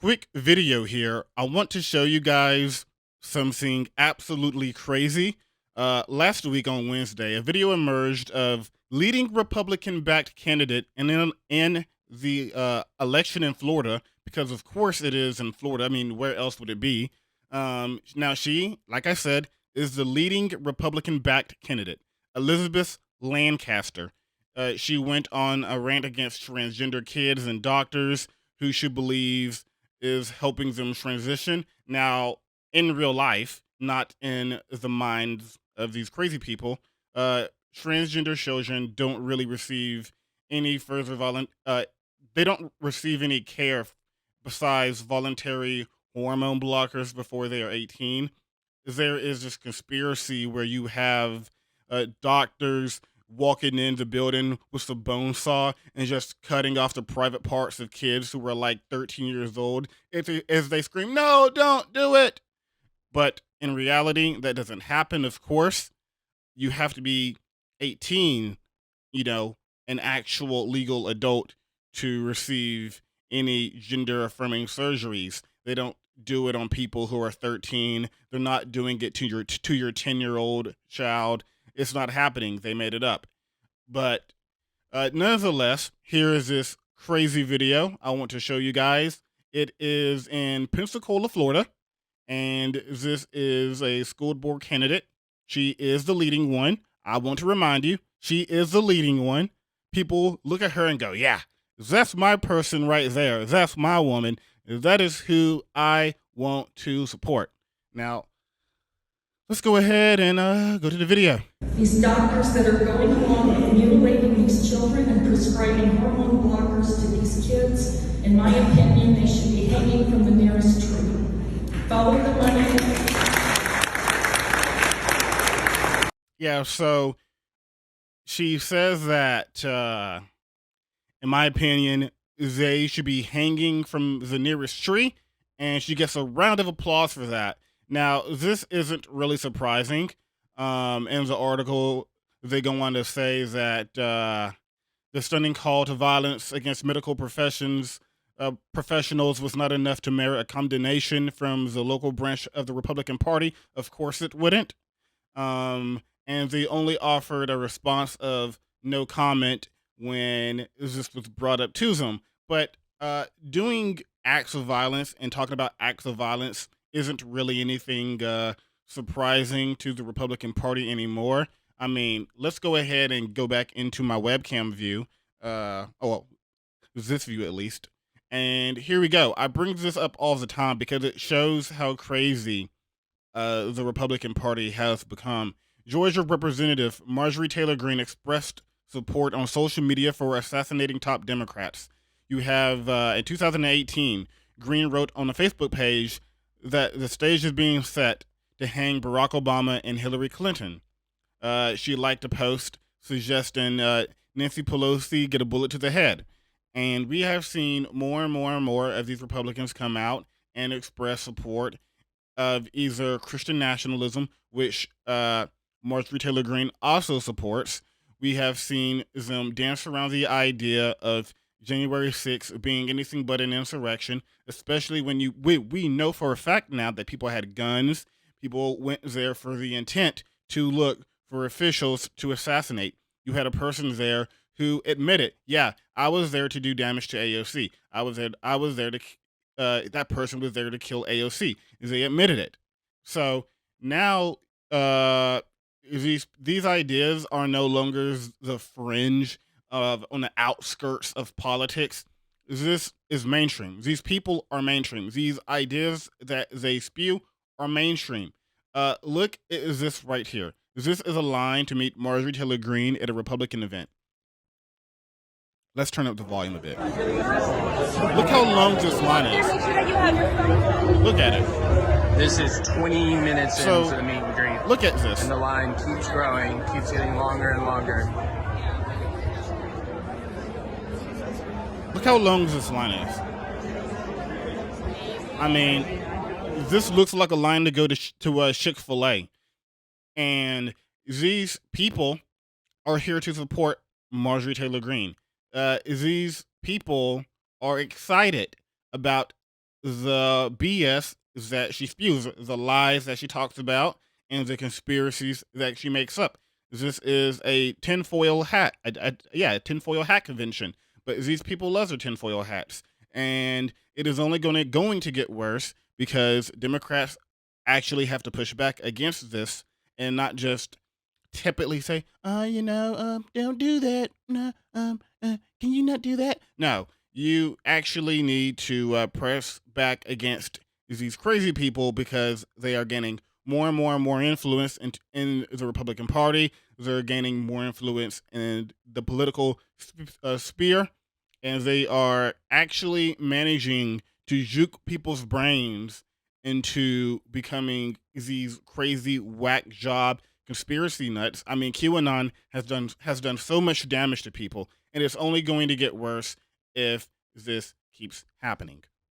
Quick video here. I want to show you guys something absolutely crazy. Last week on Wednesday, a video emerged of leading Republican-backed candidate in the election in Florida, because of course it is in Florida. I mean, where else would it be? Now she, like I said, is the leading Republican-backed candidate, Elizabeth Lancaster. She went on a rant against transgender kids and doctors who she believes is helping them transition. Now, in real life, not in the minds of these crazy people, transgender children don't really receive any further they don't receive any care besides voluntary hormone blockers before they are 18. There is this conspiracy where you have doctors walking in the building with the bone saw and just cutting off the private parts of kids who were like 13 years old as they scream, "No, don't do it." But in reality, that doesn't happen, of course. You have to be 18, an actual legal adult to receive any gender affirming surgeries. They don't do it on people who are 13. They're not doing it to your 10-year-old child. It's not happening. They made it up. But nonetheless, here is this crazy video I want to show you guys. It is in Pensacola, Florida, and this is a school board candidate. She is the leading one. I want to remind you, she is the leading one. People look at her and go, yeah, that's my person right there. That's my woman. That is who I want to support. Now, let's go ahead and go to the video. These doctors that are going along and mutilating these children and prescribing hormone blockers to these kids, in my opinion, they should be hanging from the nearest tree. Follow the money. Yeah, so she says that, in my opinion, they should be hanging from the nearest tree, and she gets a round of applause for that. Now, this isn't really surprising. In the article, they go on to say that the stunning call to violence against medical professionals was not enough to merit a condemnation from the local branch of the Republican Party. Of course it wouldn't. And they only offered a response of no comment when this was brought up to them. But doing acts of violence and talking about acts of violence isn't really anything surprising to the Republican Party anymore. I mean, let's go ahead and go back into my webcam view. This view at least. And here we go. I bring this up all the time because it shows how crazy the Republican Party has become. Georgia Representative Marjorie Taylor Greene expressed support on social media for assassinating top Democrats. You have, in 2018, Greene wrote on a Facebook page that the stage is being set to hang Barack Obama and Hillary Clinton. She liked a post suggesting Nancy Pelosi get a bullet to the head. And we have seen more and more and more of these Republicans come out and express support of either Christian nationalism, which Marjorie Taylor Greene also supports. We have seen them dance around the idea of January 6th being anything but an insurrection, especially when we know for a fact now that people had guns. People went there for the intent to look for officials to assassinate. You had a person there who admitted, yeah, I was there to do damage to AOC. I was there to that person was there to kill AOC. They admitted it. So now these ideas are no longer the fringe on the outskirts of politics. This is mainstream. These people are mainstream. These ideas that they spew are mainstream. Look at this right here. This is a line to meet Marjorie Taylor Greene at a Republican event. Let's turn up the volume a bit. Look how long this line is. Look at it. This is 20 minutes into the meet and greet. Look at this. And the line keeps growing, keeps getting longer and longer. Look how long this line is. I mean, this looks like a line to go to Chick-fil-A. And these people are here to support Marjorie Taylor Greene. These people are excited about the BS that she spews, the lies that she talks about, and the conspiracies that she makes up. This is a tinfoil hat, a tinfoil hat convention. But these people love their tinfoil hats, and it is only going to get worse because Democrats actually have to push back against this and not just typically say, don't do that. No, can you not do that? No, you actually need to press back against these crazy people because they are gaining more and more and more influence in the Republican Party. They're gaining more influence in the political sphere, and they are actually managing to juke people's brains into becoming these crazy whack job conspiracy nuts. I mean, QAnon has done so much damage to people, and it's only going to get worse if this keeps happening.